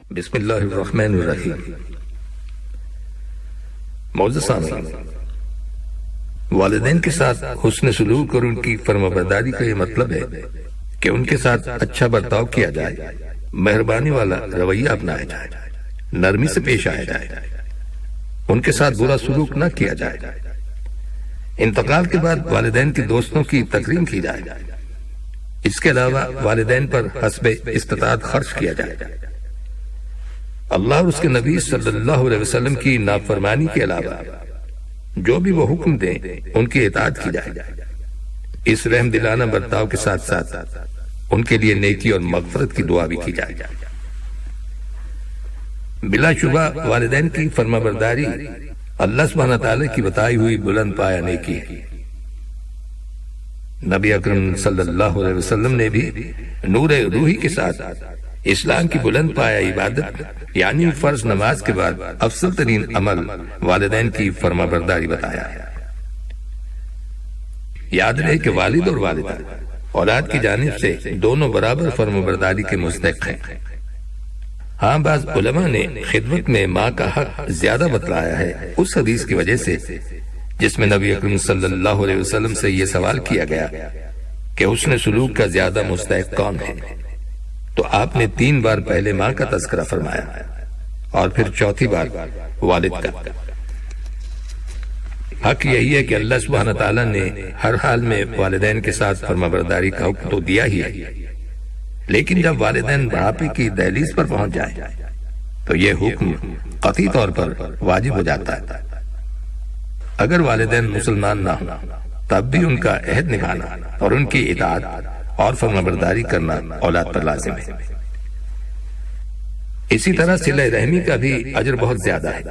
بسم اللہ الرحمن الرحیم۔ معزز سامعین، والدین کے ساتھ حسن سلوک اور ان کی فرمانبرداری کا یہ مطلب ہے کہ ان کے ساتھ اچھا برتاؤ کیا جائے، مہربانی والا رویہ اپنایا جائے، نرمی سے پیش آیا جائے، ان کے ساتھ برا سلوک نہ کیا جائے، انتقال کے بعد والدین کے دوستوں کی تکریم کی جائے، اس کے علاوہ والدین پر حسب استطاعت خرچ کیا جائے، اللہ اور اس کے نبی صلی اللہ علیہ وسلم کی نافرمانی کے علاوہ جو بھی وہ حکم دیں ان کی اطاعت کی جائے، اس رحم دلانہ برتاؤ کے ساتھ ساتھ ان کے لیے نیکی اور مغفرت کی دعا بھی کی جائے۔ بلا شبہ والدین کی فرمانبرداری اللہ سبحانہ تعالیٰ کی بتائی ہوئی بلند پایہ نیکی ہے۔ نبی اکرم صلی اللہ علیہ وسلم نے بھی نور روحی کے ساتھ اسلام کی بلند پایہ عبادت یعنی فرض نماز کے بعد افضل ترین عمل والدین کی فرمانبرداری بتایا ہے۔ یاد رہے کہ والد اور والدہ اولاد کی جانب سے دونوں برابر فرمانبرداری کے مستحق ہیں۔ ہاں، بعض علماء نے خدمت میں ماں کا حق زیادہ بتلایا ہے اس حدیث کی وجہ سے جس میں نبی اکرم صلی اللہ علیہ وسلم سے یہ سوال کیا گیا کہ حسن سلوک کا زیادہ مستحق کون ہے، تو آپ نے 3 بار پہلے ماں کا تذکرہ فرمایا اور پھر چوتھی بار والد کا۔ حق یہی ہے کہ اللہ سبحانہ تعالیٰ نے ہر حال میں والدین کے ساتھ فرمانبرداری کا حکم تو دیا ہی ہے، لیکن جب والدین بڑھاپے کی دہلیز پر پہنچ جائیں تو یہ حکم قطعی طور پر واجب ہو جاتا ہے۔ اگر والدین مسلمان نہ ہوں تب بھی ان کا عہد نبھانا اور ان کی اطاعت اور فرمانبرداری کرنا اولاد پر لازم ہے۔ اسی طرح صلہ رحمی کا بھی اجر بہت زیادہ ہے۔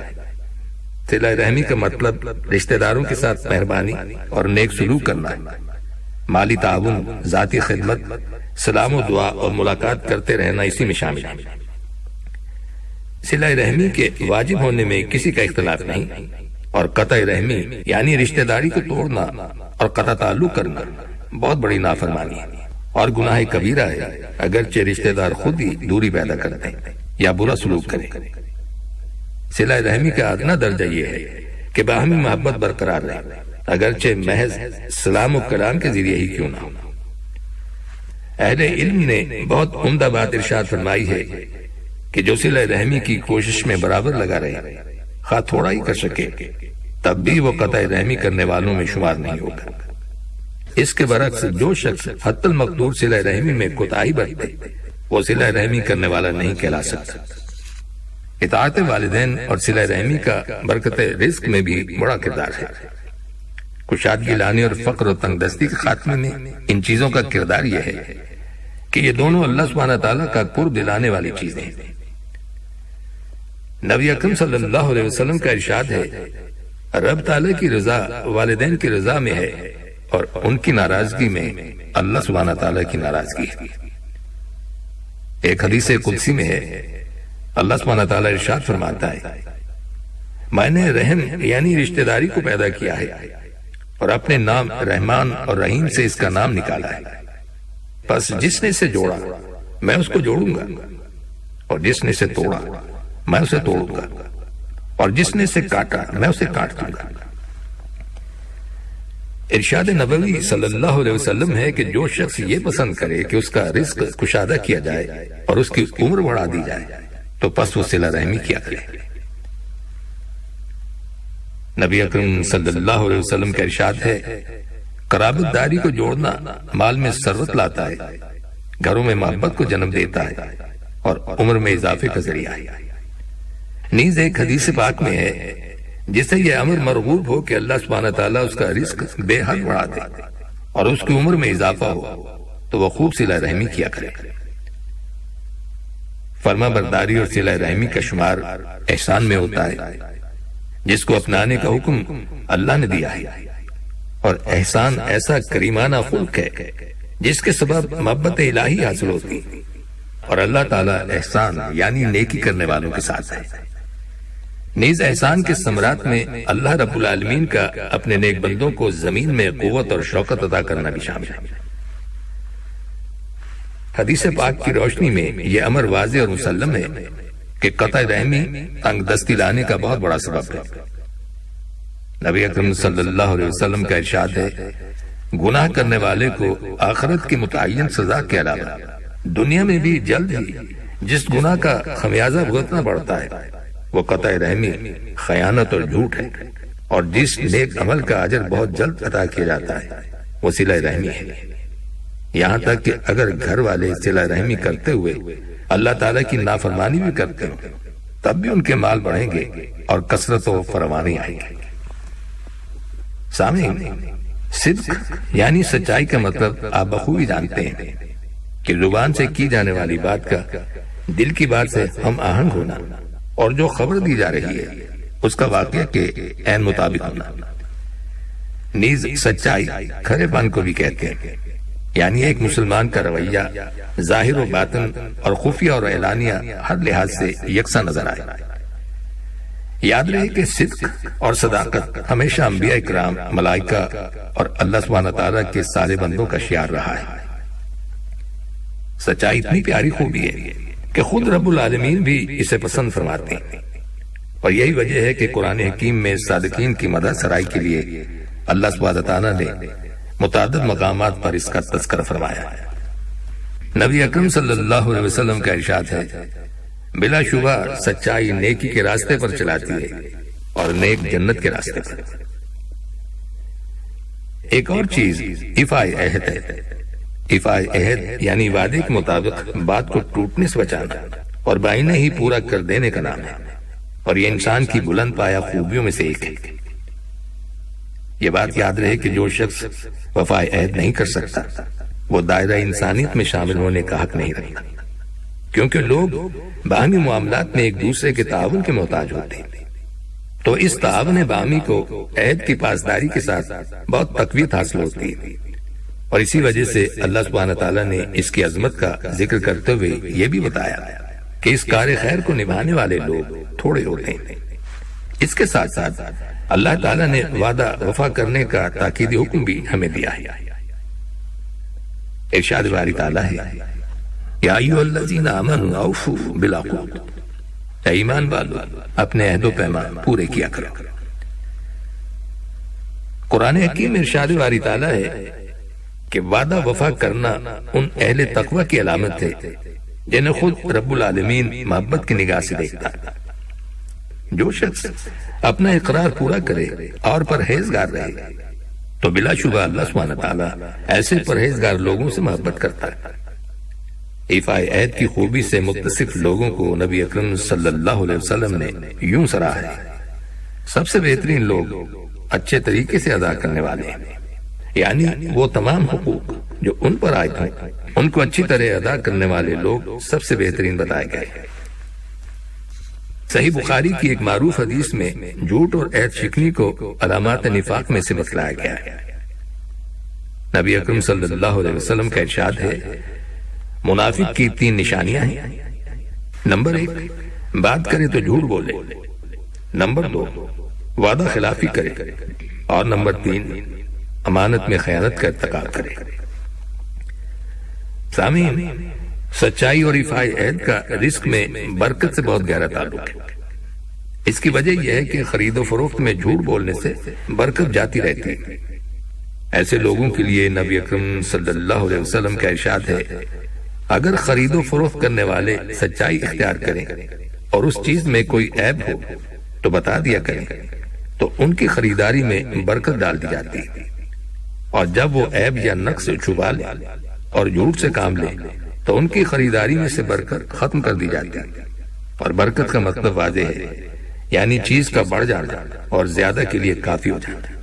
صلہ رحمی کا مطلب رشتہ داروں کے ساتھ مہربانی اور نیک سلوک کرنا ہے، مالی تعاون، ذاتی خدمت، سلام و دعا اور ملاقات کرتے رہنا اسی میں شامل ہے۔ صلہ رحمی کے واجب ہونے میں کسی کا اختلاف نہیں، اور قطع رحمی یعنی رشتہ داری کو توڑنا اور قطع تعلق کرنا بہت بڑی نافرمانی ہے اور گناہ کبیرہ ہے، اگرچہ رشتہ دار خود ہی دوری پیدا کرتے یا برا سلوک کریں۔ صلہ رحمی کا ادنا درجہ یہ ہے کہ باہمی محبت برقرار رہے، اگرچہ محض سلام و کلام کے ذریعے ہی کیوں نہ ہو۔ اہل علم نے بہت عمدہ بات ارشاد فرمائی ہے کہ جو صلہ رحمی کی کوشش میں برابر لگا رہے، خواہ تھوڑا ہی کر سکے، تب بھی وہ قطع رحمی کرنے والوں میں شمار نہیں ہوگا۔ اس کے برعکس جو شخص حتی المقدور صلہ رحمی میں کوتاہی برتے وہ صلہ رحمی کرنے والا نہیں کہلا سکتا۔ اطاعت والدین اور صلہ رحمی کا برکت رزق میں بھی بڑا کردار ہے۔ کشادگی لانے اور فقر و تنگ دستی کے خاتمے میں ان چیزوں کا کردار یہ ہے کہ یہ دونوں اللہ سبحانہ تعالیٰ کا قرب دلانے والی چیزیں ہیں۔ نبی اکرم صلی اللہ علیہ وسلم کا ارشاد ہے، رب تعالیٰ کی رضا والدین کی رضا میں ہے اور ان کی ناراضگی میں اللہ سبحانہ تعالیٰ کی ناراضگی ہے۔ ایک حدیث قدسی میں ہے، اللہ سبحانہ تعالیٰ ارشاد فرماتا ہے، میں نے رحم یعنی رشتہ داری کو پیدا کیا ہے اور اپنے نام رحمان اور رحیم سے اس کا نام نکالا ہے، پس جس نے اسے جوڑا میں اس کو جوڑوں گا اور جس نے اسے توڑا میں اسے توڑوں گا اور جس نے اسے کاٹا میں اسے کاٹ دوں گا۔ ارشاد نبوی صلی اللہ علیہ وسلم ہے کہ جو شخص یہ پسند کرے کہ اس کا رزق کشادہ کیا جائے اور اس کی عمر بڑھا دی جائے تو پس وہ صلہ رحمی کیا کرے۔ نبی اکرم صلی اللہ علیہ وسلم کا ارشاد ہے، قرابت داری کو جوڑنا مال میں ثروت لاتا ہے، گھروں میں محبت کو جنم دیتا ہے اور عمر میں اضافے کا ذریعہ ہے۔ نیز ایک حدیث پاک میں ہے، جس سے یہ امر مرغوب ہو کہ اللہ سبحانہ تعالیٰ اس کا رزق بے حد بڑھا دے اور اس کی عمر میں اضافہ ہو تو وہ خوب صلہ رحمی کیا کرے۔ فرما برداری اور صلہ رحمی کا شمار احسان میں ہوتا ہے جس کو اپنانے کا حکم اللہ نے دیا ہے، اور احسان ایسا کریمانہ خلق ہے جس کے سبب محبت الہی حاصل ہوتی اور اللہ تعالیٰ احسان یعنی نیکی کرنے والوں کے ساتھ ہے۔ نیز احسان کے ثمرات میں اللہ رب العالمین کا اپنے نیک بندوں کو زمین میں قوت اور شوکت عطا کرنا بھی شامل ہے۔ حدیث پاک کی روشنی میں یہ امر واضح اور مسلم ہے کہ قطع رحمی تنگ دستی لانے کا بہت بڑا سبب ہے۔ نبی اکرم صلی اللہ علیہ وسلم کا ارشاد ہے، گناہ کرنے والے کو آخرت کی متعین سزا کے علاوہ دنیا میں بھی جلد ہی جس گناہ کا خمیازہ بھگتنا پڑتا ہے وہ قطع رحمی، خیانت اور جھوٹ ہے، اور جس نیک عمل کا اجر بہت جلد عطا کیا جاتا ہے وہ صلہ رحمی ہے۔ یہاں تک کہ اگر گھر والے صلہ رحمی کرتے ہوئے اللہ تعالیٰ کی نافرمانی بھی کرتے ہوں تب بھی ان کے مال بڑھیں گے اور کثرت و فراوانی آئے گی۔ سامعین، صدق یعنی سچائی کا مطلب آپ بخوبی جانتے ہیں کہ زبان سے کی جانے والی بات کا دل کی بات سے ہم آہنگ ہونا، اور جو خبر دی جا رہی ہے اس کا واقعہ کے عین مطابق ہونا۔ نیز سچائی کھرے پن کو بھی کہتے ہیں، یعنی ایک مسلمان کا رویہ ظاہر و باطن اور خفیہ اور اعلانیہ ہر لحاظ سے یکساں نظر آئے۔ یاد رہے کہ صدق اور صداقت ہمیشہ انبیاء اکرام، ملائکہ اور اللہ سبحانہ تعالیٰ کے سارے بندوں کا شعار رہا ہے۔ سچائی اتنی پیاری خوبی ہے کہ خود رب العالمین بھی اسے پسند فرماتے ہیں، اور یہی وجہ ہے کہ قرآن حکیم میں صادقین کی مدح سرائی کے لیے اللہ سبحانہ تعالیٰ نے متعدد مقامات پر اس کا تذکرہ فرمایا۔ نبی اکرم صلی اللہ علیہ وسلم کا ارشاد ہے، بلا شبہ سچائی نیکی کے راستے پر چلاتی ہے اور نیک جنت کے راستے پر۔ ایک اور چیز ایفائے عہد ہے۔ ایفائے عہد یعنی وعدے کے مطابق بات کو ٹوٹنے سے بچانا اور بائنے ہی پورا کر دینے کا نام ہے، اور یہ انسان کی بلند پایہ خوبیوں میں سے ایک ہے۔ یہ بات یاد رہے کہ جو شخص وفائے عہد نہیں کر سکتا وہ دائرہ انسانیت میں شامل ہونے کا حق نہیں رکھتا، کیونکہ لوگ باہمی معاملات میں ایک دوسرے کے تعاون کے محتاج ہوتے ہیں، تو اس تعاون باہمی کو عہد کی پاسداری کے ساتھ بہت تقویت حاصل ہوتی ہے، اور اسی وجہ سے اللہ سبحانہ تعالیٰ نے اس کی عظمت کا ذکر کرتے ہوئے یہ بھی بتایا کہ اس کار خیر کو نبھانے والے لوگ تھوڑے ہوتے ہیں۔ اس کے ساتھ ساتھ اللہ تعالیٰ نے وعدہ وفا کرنے کا تاکیدی حکم بھی ہمیں دیا ہے۔ ارشاد باری تعالیٰ ہے، یا ایھا الذین آمنوا اوفوا بالعقود، اے ایمان والو اپنے عہد و پیمان پورے کیا کرو۔ قرآن حکیم میں ارشاد باری تعالیٰ ہے کہ وعدہ وفا کرنا ان اہل تقوی کی علامت ہے جنہیں خود رب العالمین محبت کی نگاہ سے دیکھتا ہے۔ جو شخص اپنا اقرار پورا کرے اور پرہیزگار رہے تو بلا شبہ اللہ سبحانہ تعالیٰ ایسے پرہیزگار لوگوں سے محبت کرتا ہے۔ ایفائے عہد کی خوبی سے متصف لوگوں کو نبی اکرم صلی اللہ علیہ وسلم نے یوں سراہا ہے، سب سے بہترین لوگ اچھے طریقے سے ادا کرنے والے ہیں، یعنی وہ تمام حقوق جو ان پر عائد ہیں ان کو اچھی طرح ادا کرنے والے لوگ سب سے بہترین بتائے گئے ہیں۔ صحیح بخاری کی ایک معروف حدیث میں جھوٹ اور عہد شکنی کو علامات نفاق میں سے بتلایا گیا ہے۔ نبی اکرم صلی اللہ علیہ وسلم کا ارشاد ہے، منافق کی 3 نشانیاں ہیں۔ نمبر 1، بات کرے تو جھوٹ بولے، نمبر 2، وعدہ خلافی کرے، اور نمبر 3، امانت میں خیانت کا ارتکاب کرے۔ سامعین، سچائی اور ایفائے عہد کا رزق میں برکت سے بہت گہرا تعلق ہے۔ اس کی وجہ یہ ہے کہ خرید و فروخت میں جھوٹ بولنے سے برکت جاتی رہتی ہے۔ ایسے لوگوں کے لیے نبی اکرم صلی اللہ علیہ وسلم کا ارشاد ہے، اگر خرید و فروخت کرنے والے سچائی اختیار کریں اور اس چیز میں کوئی عیب ہو تو بتا دیا کریں، تو ان کی خریداری میں برکت ڈال دی جاتی ہے، اور جب وہ عیب یا نقص چھپا لیں اور جھوٹ سے کام لیں تو ان کی خریداری میں سے برکت ختم کر دی جاتی ہے۔ اور برکت کا مطلب واضح ہے، یعنی چیز کا بڑھ جانا اور زیادہ کے لیے کافی ہو جانا۔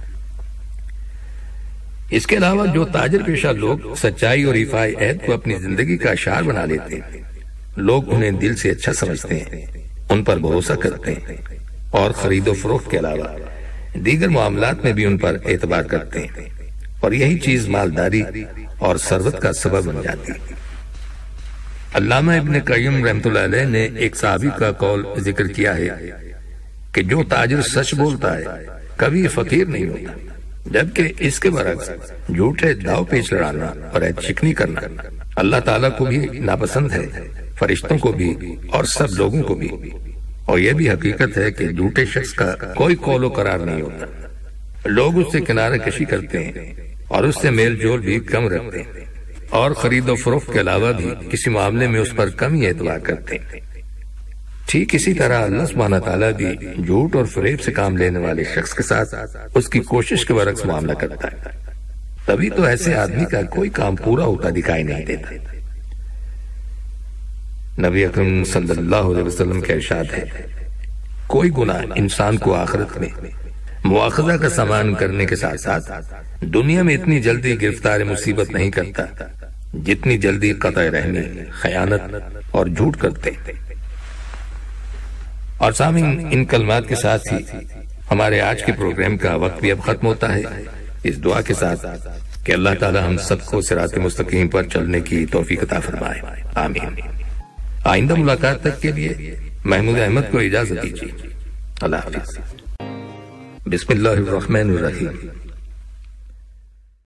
اس کے علاوہ جو تاجر پیشہ لوگ سچائی اور ایفائے عہد کو اپنی زندگی کا شعار بنا لیتے ہیں، لوگ انہیں دل سے اچھا سمجھتے ہیں، ان پر بھروسہ کرتے ہیں، اور خرید و فروخت کے علاوہ دیگر معاملات میں بھی ان پر اعتبار کرتے ہیں، اور یہی چیز مالداری اور ثروت کا سبب بن جاتی ہے۔ علامہ ابن قیم رحمۃ اللہ علیہ نے ایک صحابی کا قول ذکر کیا ہے کہ جو تاجر سچ بولتا ہے کبھی فقیر نہیں ہوتا، جبکہ اس کے برعکس جھوٹے داؤ پیچ لڑانا اور عیب شکنی کرنا اللہ تعالیٰ کو بھی ناپسند ہے۔ فرشتوں کو بھی اور سب لوگوں کو بھی۔ اور یہ بھی حقیقت ہے کہ جھوٹے شخص کا کوئی قول و قرار نہیں ہوتا، لوگ اس سے کنارہ کشی کرتے ہیں اور اس سے میل جول بھی کم رکھتے ہیں، اور خرید و فروخت کے علاوہ بھی کسی معاملے میں اس پر کم ہی اعتبار کرتے ہیں۔ ٹھیک اسی طرح اللہ سبحانہ تعالیٰ بھی جھوٹ اور فریب سے کام لینے والے شخص کے ساتھ اس کی کوشش کے برعکس معاملہ کرتا ہے، تبھی تو ایسے آدمی کا کوئی کام پورا ہوتا دکھائی نہیں دیتا۔ نبی اکرم صلی اللہ علیہ وسلم کا ارشاد ہے، کوئی گناہ انسان کو آخرت میں مواخذہ کا سامان کرنے کے ساتھ ساتھ دنیا میں اتنی جلدی گرفتار مصیبت نہیں کرتا جتنی جلدی قطع رحمی، خیانت اور جھوٹ کرتے۔ اور سامعین، ان کلمات کے ساتھ ہی ہمارے آج کے پروگرام کا وقت بھی اب ختم ہوتا ہے، اس دعا کے ساتھ کہ اللہ تعالی ہم سب کو صراط مستقیم پر چلنے کی توفیق عطا فرمائے، آمین۔ آئندہ ملاقات تک کے لیے محمود احمد کو اجازت دیجیے، اللہ حافظ۔ بسم اللہ الرحمن الرحیم۔